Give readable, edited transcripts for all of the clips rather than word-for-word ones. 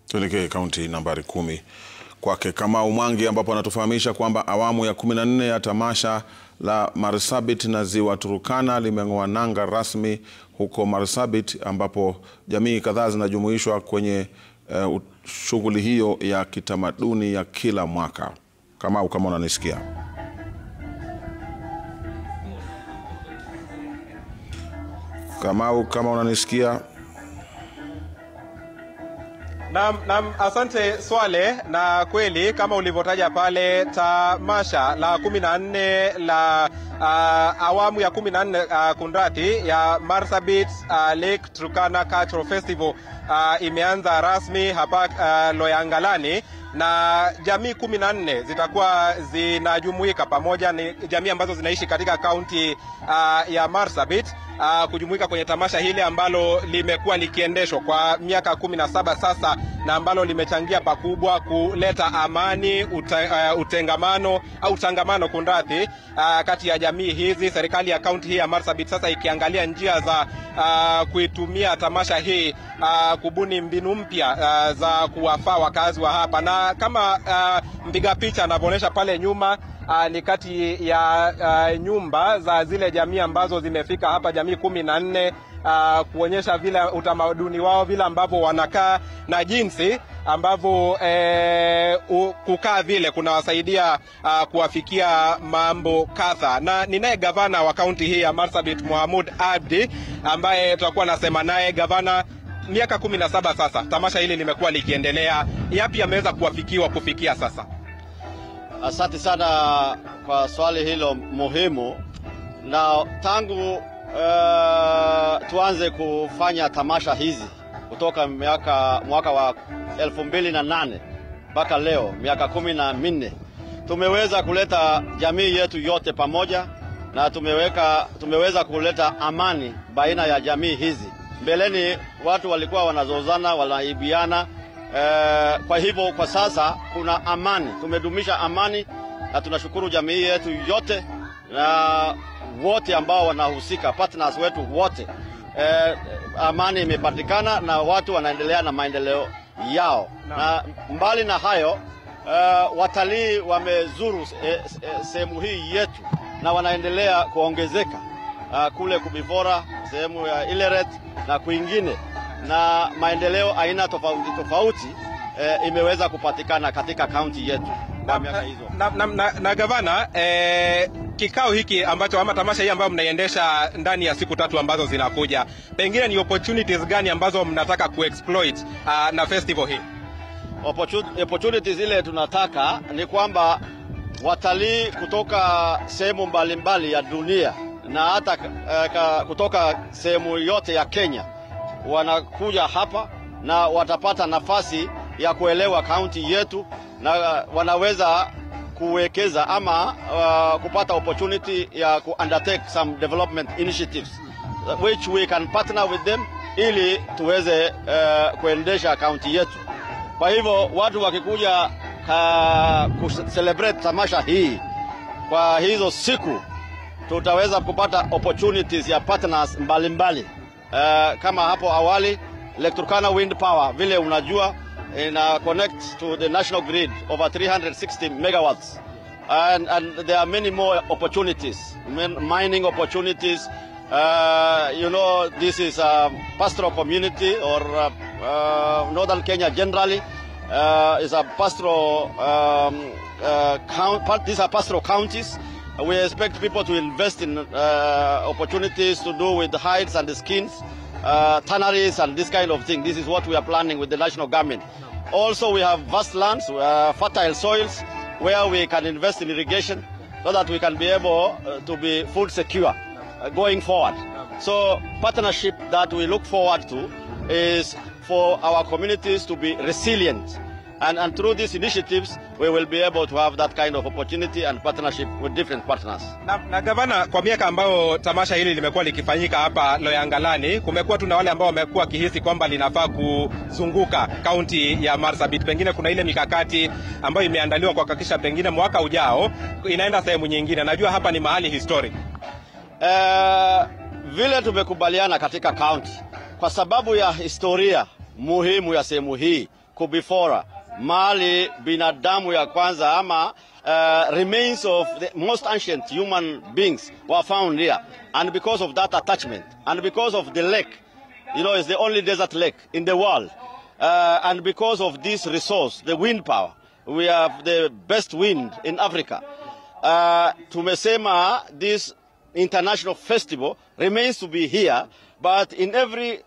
Tuelekee kaunti nambari 10 kwake Kamau Mwangi, ambapo anatufahamisha kwamba awamu ya 14 ya tamasha la Marsabit na Ziwa Turkana limeng'oa nanga rasmi huko Marsabit, ambapo jamii kadhaa zinajumuishwa kwenye shughuli hiyo ya kitamaduni ya kila mwaka. Kamau, kama unanisikia. Kamau, kama unanisikia. Asante Swale, na kweli kama ulivyotaja pale, tamasha la 14 la awamu ya 14 kundrati ya Marsabit Lake Turkana Cultural Festival imeanza rasmi hapa Loyangalani, na jamii 14 zitakuwa zinajumuika pamoja. Ni jamii ambazo zinaishi katika kaunti ya Marsabit kujumuika kwenye tamasha hili ambalo limekuwa likiendeshwa kwa miaka 17 sasa, na ambalo limechangia pakubwa kuleta amani, utangamano kundrathi kati ya jamii hizi. Serikali ya kaunti hii ya Marsabit sasa ikiangalia njia za kuitumia tamasha hii kubuni mbinu mpya za kuwafaa wakazi wa hapa, na kama mpiga picha anavyoonyesha pale nyuma, ni kati ya nyumba za zile jamii ambazo zimefika hapa, jamii 14, kuonyesha vile utamaduni wao, vile ambavyo wanakaa na jinsi ambavyo kukaa vile kunawasaidia kuwafikia mambo kadha. Na ninaye gavana wa kaunti hii ya Marsabit, Mohamud Abdi, ambaye tutakuwa nasema naye. Gavana, miaka 17 sasa tamasha hili limekuwa likiendelea, yapi yameweza kufikia sasa? Asante sana kwa swali hilo muhimu. Na tangu tuanze kufanya tamasha hizi kutoka mwaka wa 2008 mpaka leo, miaka 14, tumeweza kuleta jamii yetu yote pamoja, na tumeweza kuleta amani baina ya jamii hizi. Mbeleni watu walikuwa wanazozana, wanaibiana. Kwa hivyo kwa sasa kuna amani, tumedumisha amani, na tunashukuru jamii yetu yote na wote ambao wanahusika, partners wetu wote. Amani imepatikana na watu wanaendelea na maendeleo yao. Na mbali na hayo, watalii wamezuru sehemu hii yetu na wanaendelea kuongezeka kule Kubivora, sehemu ya Ileret na kwingine, na maendeleo aina tofauti imeweza kupatikana katika kaunti yetu kwa miaka hizo. Na gavana, kikao hiki ambacho ama tamasha hii ambayo mnaiendesha ndani ya siku 3 ambazo zinakuja, pengine ni opportunities gani ambazo mnataka kuexploit na festival hii? Opportunities ile tunataka ni kwamba watalii kutoka sehemu mbalimbali ya dunia na hata kutoka sehemu yote ya Kenya wanakuja hapa na watapata nafasi ya kuelewa kaunti yetu, na wanaweza kuwekeza ama kupata opportunity ya undertake some development initiatives which we can partner with them ili tuweze kuendesha kaunti yetu. Kwa hivyo watu wakikuja celebrate tamasha hii kwa hizo siku, tutaweza kupata opportunities ya partners mbalimbali. Kama hapo awali, Lake Turkana Wind Power, vile unajua, ina connect to the national grid over 360 megawatts, and there are many more opportunities, mining opportunities. This is a pastoral community, or northern Kenya generally is a pastoral these are pastoral counties. We expect people to invest in opportunities to do with the hides and the skins, tanneries and this kind of thing. This is what we are planning with the national government. Also, we have vast lands, fertile soils, where we can invest in irrigation so that we can be able to be food secure going forward. So partnership that we look forward to is for our communities to be resilient. And through these initiatives, we will be able to have that kind of opportunity and partnership with different partners. Na gavana, kwa miaka ambayo tamasha hili limekuwa likifanyika hapa Loyangalani, kumekuwa tuna wale ambao wamekuwa kihisi kwamba linafaa kuzunguka kaunti ya Marsabit. Pengine kuna ile mikakati ambayo imeandaliwa kwa kuhakikisha pengine mwaka ujao inaenda sehemu nyingine. Najua hapa ni mahali historic. Vile tumekubaliana katika kaunti, kwa sababu ya historia muhimu ya sehemu hii kubifora mali binadamu ya kwanza ama remains of the most ancient human beings were found here, and because of that attachment and because of the lake, it's the only desert lake in the world, and because of this resource, the wind power, we have the best wind in Africa. Tumesema this international festival remains to be here, but in every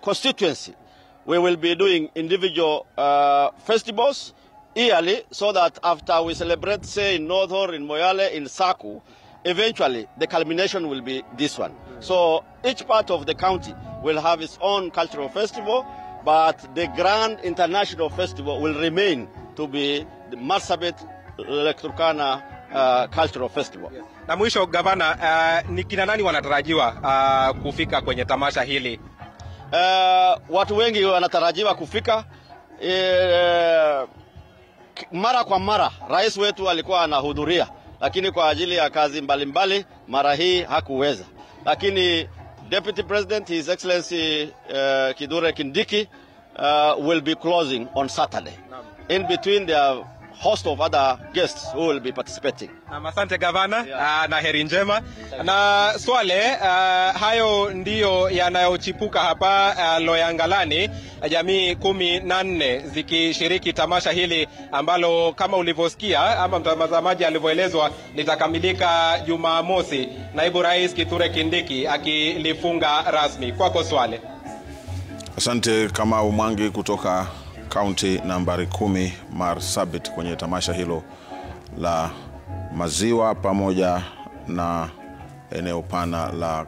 constituency we will be doing individual festivals yearly, so that after we celebrate, say in North Horr, in Moyale, in Saku, eventually the culmination will be this one. So each part of the county will have its own cultural festival, but the grand international festival will remain to be the Marsabit Lake Turkana cultural festival. Na mwisho gavana, ni kina nani wanatarajiwa kufika kwenye tamasha hili? Watu wengi wanatarajiwa kufika. Mara kwa mara rais wetu alikuwa anahudhuria, lakini kwa ajili ya kazi mbalimbali mara hii hakuweza. Lakini Deputy President, His Excellency Kithure Kindiki will be closing on Saturday. In between there are host of other guests who will be participating. Asante gavana, na heri njema. Na Swale, hayo ndiyo yanayochipuka hapa Loyangalani, jamii 14 zikishiriki tamasha hili ambalo kama ulivyosikia ama mtazamaji alivyoelezwa litakamilika Jumamosi, naibu rais Kithure Kindiki akilifunga rasmi. Kwako Swale. Asante Kamau Mwangi kutoka kaunti nambari 10 Marsabit kwenye tamasha hilo la maziwa pamoja na eneo pana la